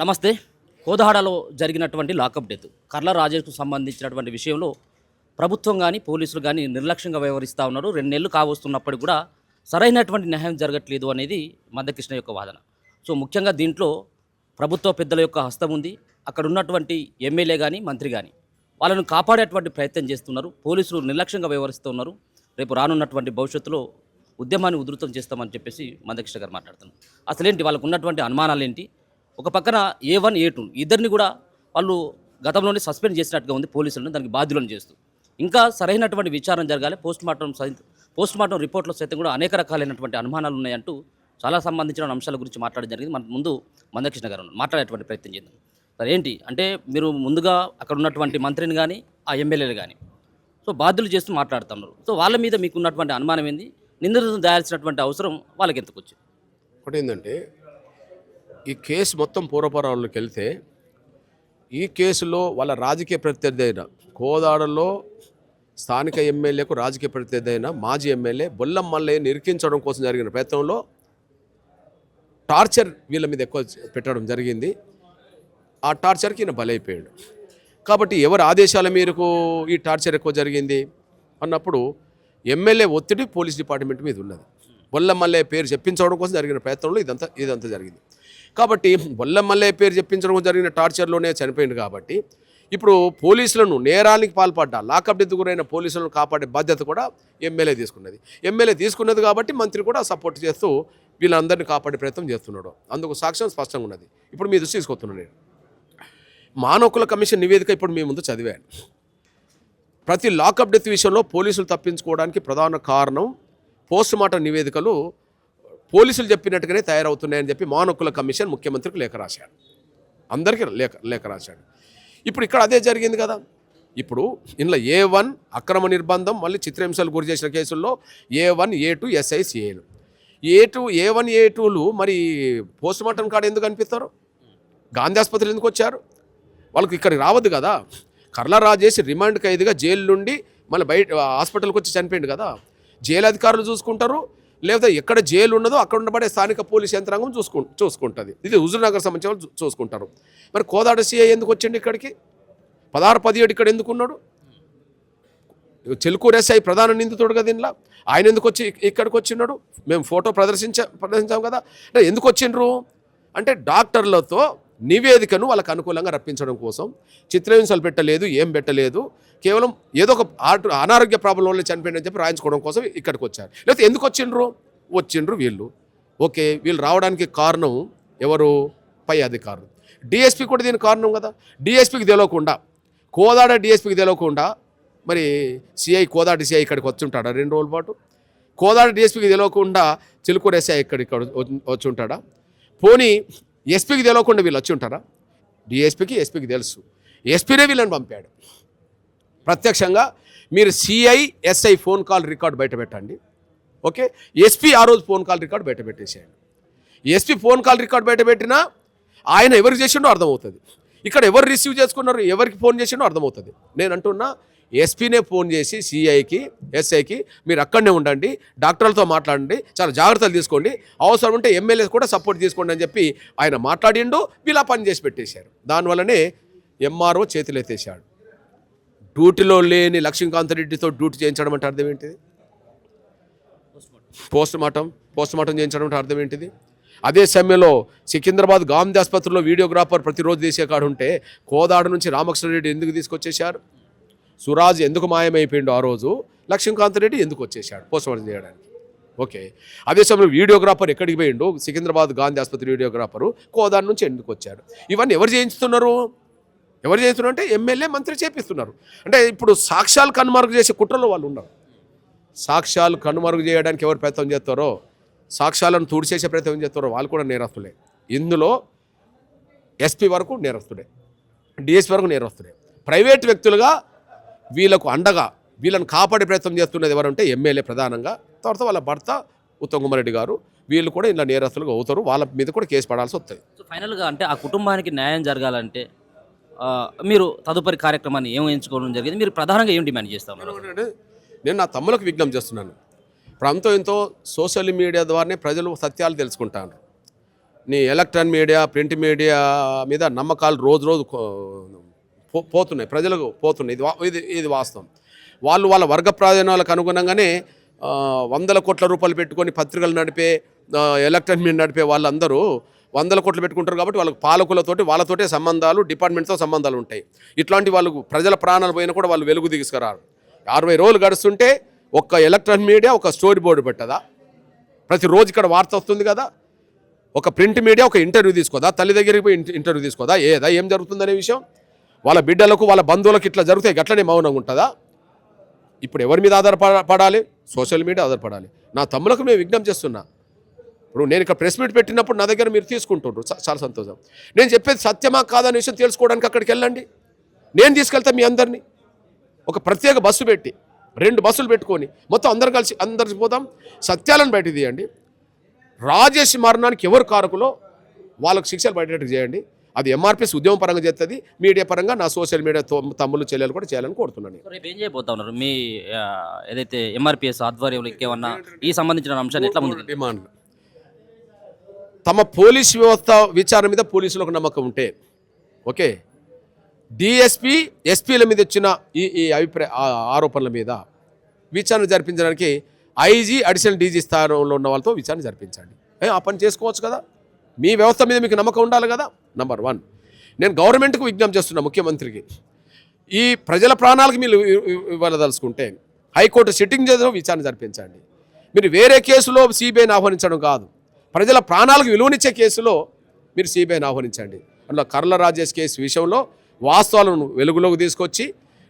నమస్తే. కోదాడలో జరిగినటువంటి lockup death కర్ల రాజేష్కు సంబంధించినటువంటి విషయంలో ప్రభుత్వం కానీ పోలీసులు కానీ నిర్లక్ష్యంగా వ్యవహరిస్తూ ఉన్నారు. 2 నెలలు కావస్తున్నప్పటికి కూడా సరైనటువంటి న్యాయం జరగట్లేదు అనేది మందకృష్ణ యొక్క వాదన. సో ముఖ్యంగా దీంట్లో ప్రభుత్వ పెద్దల యొక్క హస్తం ఉంది. అక్కడ ఉన్నటువంటి ఎమ్మెల్యే కానీ మంత్రి కానీ వాళ్ళను కాపాడేటువంటి ప్రయత్నం చేస్తున్నారు. పోలీసులు నిర్లక్ష్యంగా వ్యవహరిస్తూ ఉన్నారు. రేపు రానున్నటువంటి భవిష్యత్తులో ఉద్యమాన్ని ఉధృతం చేస్తామని చెప్పేసి మందకృష్ణ గారు మాట్లాడుతున్నారు. అసలేంటి వాళ్ళకు ఉన్నటువంటి అనుమానాలు ఏంటి? ఒక పక్కన A1, A2 ఇద్దరిని కూడా వాళ్ళు గతంలోనే సస్పెండ్ చేసినట్టుగా ఉంది పోలీసులను, దానికి బాధ్యులను చేస్తూ. ఇంకా సరైనటువంటి విచారణ జరగాలి. పోస్ట్ మార్టం రిపోర్ట్లో సైతం కూడా అనేక రకాలైనటువంటి అనుమానాలు ఉన్నాయంటూ చాలా సంబంధించిన అంశాల గురించి మాట్లాడడం జరిగింది. మన ముందు మందకృష్ణ గారు మాట్లాడేటువంటి ప్రయత్నం చేద్దాం. సార్ ఏంటి అంటే మీరు ముందుగా అక్కడ ఉన్నటువంటి మంత్రిని కానీ ఆ ఎమ్మెల్యేలు కానీ సో బాధ్యులు చేస్తూ మాట్లాడుతున్నారు. సో వాళ్ళ మీద మీకు ఉన్నటువంటి అనుమానం ఏంది? నిందితులను దాయాల్సినటువంటి అవసరం వాళ్ళకి ఎందుకు వచ్చింది? ఒకటి ఏంటంటే ఈ కేసు మొత్తం పూర్వపరాల్లోకి వెళ్తే ఈ కేసులో వాళ్ళ రాజకీయ ప్రత్యర్థి అయిన కోదాడలో స్థానిక ఎమ్మెల్యేకు రాజకీయ ప్రత్యర్థి అయిన మాజీ ఎమ్మెల్యే బొల్లం మల్లయ్యని ఇరికించడం కోసం జరిగిన ప్రయత్నంలో టార్చర్ వీళ్ళ మీద ఎక్కువ పెట్టడం జరిగింది. ఆ టార్చర్కి ఈయన బలైపోయాడు. కాబట్టి ఎవరి ఆదేశాల మేరకు ఈ టార్చర్ ఎక్కువ జరిగింది అన్నప్పుడు ఎమ్మెల్యే ఒత్తిడి పోలీస్ డిపార్ట్మెంట్ మీద ఉన్నది. బొల్లం మల్లయ్య పేరు చెప్పించడం కోసం జరిగిన ప్రయత్నంలో ఇదంతా జరిగింది. కాబట్టి బొల్లం మల్లయ్య పేరు చెప్పించడం జరిగిన టార్చర్లోనే చనిపోయింది. కాబట్టి ఇప్పుడు పోలీసులను నేరానికి పాల్పడ్డా లాకప్ డెత్ గురైన పోలీసులను కాపాడే బాధ్యత కూడా ఎమ్మెల్యే తీసుకున్నది కాబట్టి మంత్రి కూడా సపోర్ట్ చేస్తూ వీళ్ళందరినీ కాపాడే ప్రయత్నం చేస్తున్నాడు. అందుకు సాక్ష్యం స్పష్టంగా ఉన్నది. ఇప్పుడు మీ దృష్టి తీసుకొస్తున్నాను. నేను మానవ హక్కుల కమిషన్ నివేదిక ఇప్పుడు మీ ముందు చదివాను. ప్రతి లాకప్ డెత్ విషయంలో పోలీసులు తప్పించుకోవడానికి ప్రధాన కారణం పోస్ట్ మార్టం నివేదికలు పోలీసులు చెప్పినట్టుగానే తయారవుతున్నాయని చెప్పి మానవ హక్కుల కమిషన్ ముఖ్యమంత్రికి లేఖ రాశాడు. అందరికీ లేఖ రాశాడు. ఇప్పుడు ఇక్కడ అదే జరిగింది కదా. ఇప్పుడు ఇందులో A1 అక్రమ నిర్బంధం, మళ్ళీ చిత్రహింసలు గురి చేసిన కేసుల్లో A1, A2, SI, CAలు A1, A2లు మరి పోస్ట్ మార్టం కాడ ఎందుకు అనిపిస్తారు? గాంధీ ఆసుపత్రి ఎందుకు వచ్చారు? వాళ్ళకి ఇక్కడికి రావద్దు కదా. కర్ల రాజేసి రిమాండ్ ఖైదీగా జైలు నుండి మళ్ళీ బయట హాస్పిటల్కి వచ్చి చనిపోయింది కదా. జైలు అధికారులు చూసుకుంటారు, లేకపోతే ఎక్కడ జైలు ఉన్నదో అక్కడ ఉండబడే స్థానిక పోలీస్ యంత్రాంగం చూసుకుంటుంది. ఇది హుజూర్నగర్ సంబంధించిన వాళ్ళు చూసుకుంటారు. మరి కోదాడ CI ఎందుకు వచ్చిండు ఇక్కడికి? 16-17 ఇక్కడ ఎందుకు ఉన్నాడు? చెలుకూరు SI ప్రధాన నిందితుడు కదా దీనిలో. ఆయన ఎందుకు వచ్చి ఇక్కడికి వచ్చిన్నాడు? మేము ఫోటో ప్రదర్శించాం కదా. అంటే ఎందుకు వచ్చిండ్రు అంటే డాక్టర్లతో నివేదికను వాళ్ళకు అనుకూలంగా రప్పించడం కోసం. చిత్రహింసలు పెట్టలేదు, కేవలం ఏదో ఒక అనారోగ్య ప్రాబ్లం వల్ల చనిపోయిందని చెప్పి రాయించుకోవడం కోసం ఇక్కడికి వచ్చారు. లేకపోతే ఎందుకు వచ్చిండ్రు వీళ్ళు. ఓకే, వీళ్ళు రావడానికి కారణం ఎవరు? పై అధికారులు. DSP కూడా దీనికి కారణం కదా. DSPకి తెలియకుండా, కోదాడ DSPకి తెలియకుండా మరి కోదాడ CI ఇక్కడికి వచ్చుంటాడా 2 రోజుల పాటు? కోదాడ DSPకి తెలియకుండా చిలుకూరు SI ఇక్కడ వచ్చి ఉంటాడా? పోనీ ఎస్పీకి తెలియకుండా వీళ్ళు వచ్చి ఉంటారా? DSPకి ఎస్పీకి తెలుసు. ఎస్పీనే వీళ్ళని పంపాడు ప్రత్యక్షంగా. మీరు CI SI phone call record బయట పెట్టండి. ఓకే, SP ఆ రోజు ఫోన్ కాల్ రికార్డు బయట పెట్టేసేయండి. SP ఫోన్ కాల్ రికార్డు బయట పెట్టినా ఆయన ఎవరికి చేసిండో అర్థమవుతుంది. ఇక్కడ ఎవరు రిసీవ్ చేసుకున్నారు, ఎవరికి ఫోన్ చేసిండో అర్థమవుతుంది. నేను అంటున్నా ఎస్పీనే ఫోన్ చేసి CIకి SIకి మీరు అక్కడనే ఉండండి, డాక్టర్లతో మాట్లాడండి, చాలా జాగ్రత్తలు తీసుకోండి, అవసరం ఉంటే ఎమ్మెల్యే కూడా సపోర్ట్ తీసుకోండి అని చెప్పి ఆయన మాట్లాడిండు. వీళ్ళ పని చేసి పెట్టేశారు. దానివల్లనే MRO చేతులు ఎత్తేసాడు. డ్యూటీలో లేని లక్ష్మీకాంత్ రెడ్డితో డ్యూటీ చేయించడం అంటే అర్థం ఏంటిది? పోస్ట్ మార్టం చేయించడం అంటే అర్థం ఏంటిది? అదే సమయంలో సికింద్రాబాద్ గాంధీ ఆసుపత్రిలో వీడియోగ్రాఫర్ ప్రతిరోజు తీసే కాడు ఉంటే కోదాడ నుంచి రామకృష్ణ రెడ్డి ఎందుకు తీసుకొచ్చేశారు? సురాజ్ ఎందుకు మాయమైపోయిండు ఆ రోజు? లక్ష్మీకాంత్ రెడ్డి ఎందుకు వచ్చేసాడు పోస్ట్ మార్టం చేయడానికి? ఓకే, అదే సమయంలో వీడియోగ్రాఫర్ ఎక్కడికి పోయిండు? సికింద్రాబాద్ గాంధీ ఆసుపత్రి వీడియోగ్రాఫరు కోదాడ నుంచి ఎందుకు వచ్చాడు? ఇవన్నీ ఎవరు చేయిస్తున్నారు అంటే ఎమ్మెల్యే మంత్రి చేపిస్తున్నారు. అంటే ఇప్పుడు సాక్ష్యాలు కనుమరుగు చేసే కుట్రలో వాళ్ళు ఉన్నారు. సాక్ష్యాలు కనుమరుగు చేయడానికి ఎవరు ప్రయత్నం చేస్తారో, సాక్ష్యాలను తుడిచేసే ప్రయత్నం చేస్తారో వాళ్ళు కూడా నేరస్తులే. ఇందులో SP వరకు నేరస్తుడే, DSP వరకు నేరస్తుడే. ప్రైవేట్ వ్యక్తులుగా వీళ్ళకు అండగా వీళ్ళని కాపాడే ప్రయత్నం చేస్తున్నది ఎవరంటే ఎమ్మెల్యే ప్రధానంగా, తర్వాత వాళ్ళ భర్త ఉత్తమ్ కుమార్ రెడ్డి గారు. వీళ్ళు కూడా ఇలా నేరస్తులుగా అవుతారు. వాళ్ళ మీద కూడా కేసు పడాల్సి వస్తుంది. సో ఫైనల్గా అంటే ఆ కుటుంబానికి న్యాయం జరగాలంటే మీరు తదుపరి కార్యక్రమాన్ని ఏం ఎంచుకోవడం జరిగింది? మీరు ప్రధానంగా ఏం డిమాండ్ చేస్తా ఉన్నారు? నేను నా తమ్ములకు విజ్ఞప్తి చేస్తున్నాను. ఎంతో సోషల్ మీడియా ద్వారానే ప్రజలు సత్యాలు తెలుసుకుంటారు. నీ ఎలక్ట్రానిక్ మీడియా ప్రింట్ మీడియా మీద నమ్మకాలు రోజు రోజు పోతున్నాయి, ప్రజలకు పోతున్నాయి. ఇది వాస్తవం. వాళ్ళు వాళ్ళ వర్గ ప్రాధాన్యాలకు అనుగుణంగానే వందల కోట్ల రూపాయలు పెట్టుకొని పత్రికలు నడిపే ఎలక్ట్రానిక్ మీడియా నడిపే వాళ్ళందరూ వందల కోట్లు పెట్టుకుంటారు కాబట్టి వాళ్ళకు పాలకులతోటి వాళ్ళతోటే సంబంధాలు, డిపార్ట్మెంట్తో సంబంధాలు ఉంటాయి. ఇట్లాంటి వాళ్ళకు ప్రజల ప్రాణాలు పోయినా కూడా వాళ్ళు వెలుగు తీసుకురారు. 60 రోజులు గడుస్తుంటే ఒక్క ఎలక్ట్రానిక్ మీడియా ఒక స్టోరీ బోర్డు పెట్టదా? ప్రతిరోజు ఇక్కడ వార్త వస్తుంది కదా. ఒక ప్రింట్ మీడియా ఒక ఇంటర్వ్యూ తీసుకోదా? తల్లి దగ్గరికి పోయి ఇంటర్వ్యూ తీసుకోదా? ఏం జరుగుతుందనే విషయం వాళ్ళ బిడ్డలకు వాళ్ళ బంధువులకు ఇట్లా జరుగుతాయి, గట్లనే మౌనంగా ఉంటుందా? ఇప్పుడు ఎవరి మీద ఆధారపడాలి? Social media ఆధారపడాలి. నా తమ్ములకు మేము విజ్ఞప్తి చేస్తున్నా. ఇప్పుడు నేను ఇక్కడ ప్రెస్ మీట్ పెట్టినప్పుడు నా దగ్గర మీరు తీసుకుంటున్నారు, చాలా సంతోషం. నేను చెప్పేది సత్యమా కాదనే విషయం తెలుసుకోవడానికి అక్కడికి వెళ్ళండి. నేను తీసుకెళ్తా మీ అందరినీ. ఒక ప్రత్యేక బస్సు పెట్టి 2 బస్సులు పెట్టుకొని మొత్తం అందరు పోతాం. సత్యాలను బయట తీయండి. రాజేష్ మరణానికి ఎవరు కారకులో వాళ్ళకు శిక్షలు పడేటట్టు చేయండి. అది ఎంఆర్పీఎస్ ఉద్యమం పరంగా చేస్తుంది, మీడియా పరంగా నా సోషల్ మీడియా తమ్ముళ్ళు చెల్లెలు కూడా చేయాలని కోరుతున్నాను. రేపు ఏం చేయబోతా ఉన్నారు? మీ ఏదైతే ఎంఆర్పీఎస్ ఆధ్వర్యంలో ఇంకేమన్నా ఈ సంబంధించిన అంశాన్ని ఎట్లా ముందు డిమాండ్, తమ పోలీస్ వ్యవస్థ విచారణ మీద పోలీసులకు నమ్మకం ఉంటే ఓకే, డిఎస్పీ ఎస్పీల మీద వచ్చిన ఈ ఆరోపణల మీద విచారణ జరిపించడానికి ఐజీ అడిషనల్ డీజీ స్థానంలో ఉన్న వాళ్ళతో విచారణ జరిపించండి. ఆ పని చేసుకోవచ్చు కదా. మీ వ్యవస్థ మీద మీకు నమ్మకం ఉండాలి కదా. నంబర్ 1, నేను గవర్నమెంట్కు విజ్ఞప్తి చేస్తున్నా, ముఖ్యమంత్రికి. ఈ ప్రజల ప్రాణాలకు మీరు ఇవ్వదలుచుకుంటే హైకోర్టు సిట్టింగ్ చేసిన విచారణ జరిపించండి. మీరు వేరే కేసులో సిబిఐని ఆహ్వానించడం కాదు, ప్రజల ప్రాణాలకు విలువనిచ్చే కేసులో మీరు సిబిఐని ఆహ్వానించండి. అందులో కర్ల రాజేష్ కేసు విషయంలో వాస్తవాలను వెలుగులోకి తీసుకొచ్చి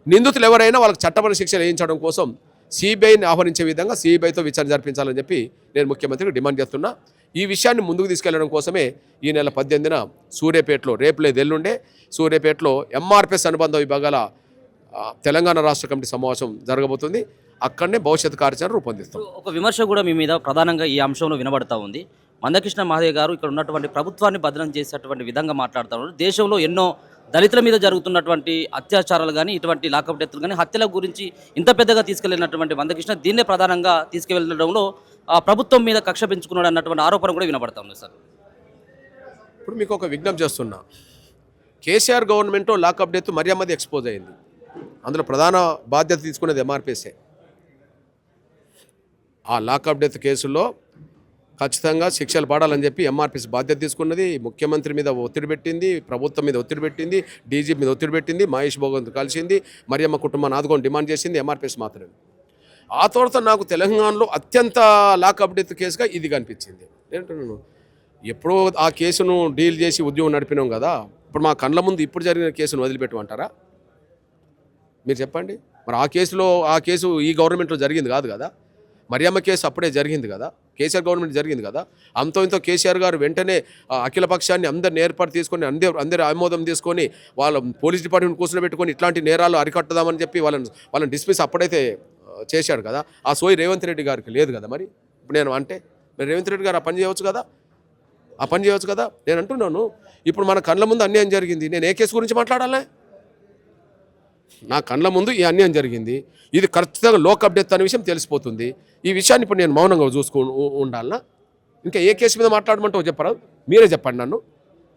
నిందితులు ఎవరైనా వాళ్ళకి చట్టపర శిక్షలు వేయించడం కోసం సిబిఐని ఆహ్వానించే విధంగా సిబిఐతో విచారణ జరిపించాలని చెప్పి నేను ముఖ్యమంత్రికి డిమాండ్ చేస్తున్నా. ఈ విషయాన్ని ముందుకు తీసుకెళ్లడం కోసమే ఈ నెల 18న సూర్యాపేటలో, రేపు లేదు ఎల్లుండే సూర్యాపేటలో ఎంఆర్పీఎస్ అనుబంధ విభాగాల తెలంగాణ రాష్ట్ర కమిటీ సమావేశం జరగబోతుంది. అక్కడనే భవిష్యత్ కార్యాచరణ రూపొందిస్తాం. ఒక విమర్శ కూడా మీ మీద ప్రధానంగా ఈ అంశంలో వినబడతా ఉంది. మందకృష్ణ మాదిగ గారు ఇక్కడ ఉన్నటువంటి ప్రభుత్వాన్ని భద్రం చేసేటువంటి విధంగా మాట్లాడుతూ ఉన్నారు. దేశంలో ఎన్నో దళితుల మీద జరుగుతున్నటువంటి అత్యాచారాలు కానీ, ఇటువంటి లాకప్ డెత్లు కానీ, హత్యల గురించి ఇంత పెద్దగా తీసుకెళ్లినటువంటి మందకృష్ణ దీన్నే ప్రధానంగా తీసుకువెళ్ళడంలో ప్రభుత్వం మీద కక్ష పెంచుకున్నాడు అన్నటువంటి ఆరోపణ కూడా వినబడతా ఉంది సార్. ఇప్పుడు మీకు ఒక విజ్ఞప్తి చేస్తున్నా. కేసీఆర్ గవర్నమెంట్ లాకప్ డెత్ మర్యామది ఎక్స్పోజ్ అయింది. అందులో ప్రధాన బాధ్యత తీసుకునేది ఎంఆర్పీఎస్ఏ. ఆ లాకప్ డెత్ కేసుల్లో ఖచ్చితంగా శిక్షలు పడాలని చెప్పి ఎంఆర్పీఎస్ బాధ్యత తీసుకున్నది. ముఖ్యమంత్రి మీద ఒత్తిడి పెట్టింది, ప్రభుత్వం మీద ఒత్తిడి పెట్టింది, డీజీపీ మీద ఒత్తిడి పెట్టింది, మహేష్ భగవంత్ కలిసింది, మరియమ్మ కుటుంబాన్ని ఆదుకొని డిమాండ్ చేసింది ఎంఆర్పీఎస్ మాత్రమే. ఆ తర్వాత నాకు తెలంగాణలో అత్యంత లాకప్ డెత్ కేసుగా ఇది కనిపించింది. ఏంటన్నాను, ఎప్పుడో ఆ కేసును డీల్ చేసి ఉద్యోగం నడిపినాం కదా, ఇప్పుడు మా కళ్ళ ముందు ఇప్పుడు జరిగిన కేసును వదిలిపెట్టమంటారా? మీరు చెప్పండి. మరి ఆ కేసు ఈ గవర్నమెంట్లో జరిగింది కాదు కదా. మరియమ్మ కేసు అప్పుడే జరిగింది కదా, కేసీఆర్ గవర్నమెంట్ జరిగింది కదా. అంతో ఇంతో కేసీఆర్ గారు వెంటనే అఖిల పక్షాన్ని అందరిని ఏర్పాటు తీసుకొని అందరి ఆమోదం తీసుకొని వాళ్ళ పోలీస్ డిపార్ట్మెంట్ కూర్చోబెట్టుకొని ఇట్లాంటి నేరాలు అరికట్టదామని చెప్పి వాళ్ళని డిస్మిస్ అప్పుడైతే చేశాడు కదా. ఆ సోయి రేవంత్ రెడ్డి గారికి లేదు కదా. మరి ఇప్పుడు నేను అంటే మరి రేవంత్ రెడ్డి గారు ఆ పని చేయవచ్చు కదా. నేను అంటున్నాను, ఇప్పుడు మన కళ్ళ ముందు అన్యాయం జరిగింది, నేను ఏ కేసు గురించి మాట్లాడాలి? నా కళ్ళ ముందు ఈ అన్యాయం జరిగింది, ఇది ఖచ్చితంగా లోకప్ డెత్ అనే విషయం తెలిసిపోతుంది. ఈ విషయాన్ని ఇప్పుడు నేను మౌనంగా ఉండాలనా? ఇంకా ఏ కేసు మీద మాట్లాడమంటో చెప్పరా? మీరే చెప్పండి నన్ను.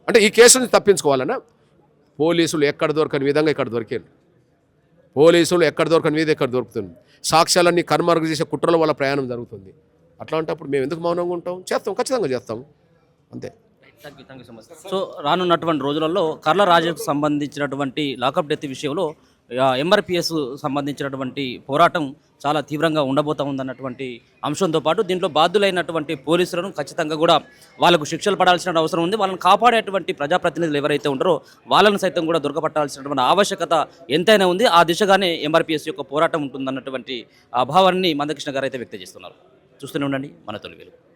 అంటే ఈ కేసు నుంచి తప్పించుకోవాలనా? పోలీసులు ఎక్కడ దొరకని విధంగా ఇక్కడ దొరికారు. పోలీసులు ఎక్కడ దొరకని విధంగా ఎక్కడ దొరుకుతుంది. సాక్ష్యాలన్నీ కర్మరుగు చేసే కుట్రల వల్ల ప్రయాణం జరుగుతుంది. అట్లాంటప్పుడు మేము ఎందుకు మౌనంగా ఉంటాం? చేస్తాం, ఖచ్చితంగా చేస్తాం, అంతే. సో రానున్నటువంటి రోజులలో కర్ల రాజేష్కు సంబంధించినటువంటి లాకప్ డెత్ విషయంలో ఎంఆర్పీఎస్ సంబంధించినటువంటి పోరాటం చాలా తీవ్రంగా ఉండబోతా ఉందన్నటువంటి అంశంతో పాటు దీంట్లో బాధ్యులైనటువంటి పోలీసులను ఖచ్చితంగా కూడా వాళ్ళకు శిక్షలు పడాల్సిన అవసరం ఉంది. వాళ్ళని కాపాడేటువంటి ప్రజాప్రతినిధులు ఎవరైతే ఉంటారో వాళ్ళని సైతం కూడా దొరకపట్టాల్సినటువంటి ఆవశ్యకత ఎంతైనా ఉంది. ఆ దిశగానే ఎంఆర్పీఎస్ యొక్క పోరాటం ఉంటుందన్నటువంటి భావాన్ని మందకృష్ణ గారు అయితే వ్యక్తం చేస్తున్నారు. చూస్తూనే ఉండండి మన తొలి వెలుగు.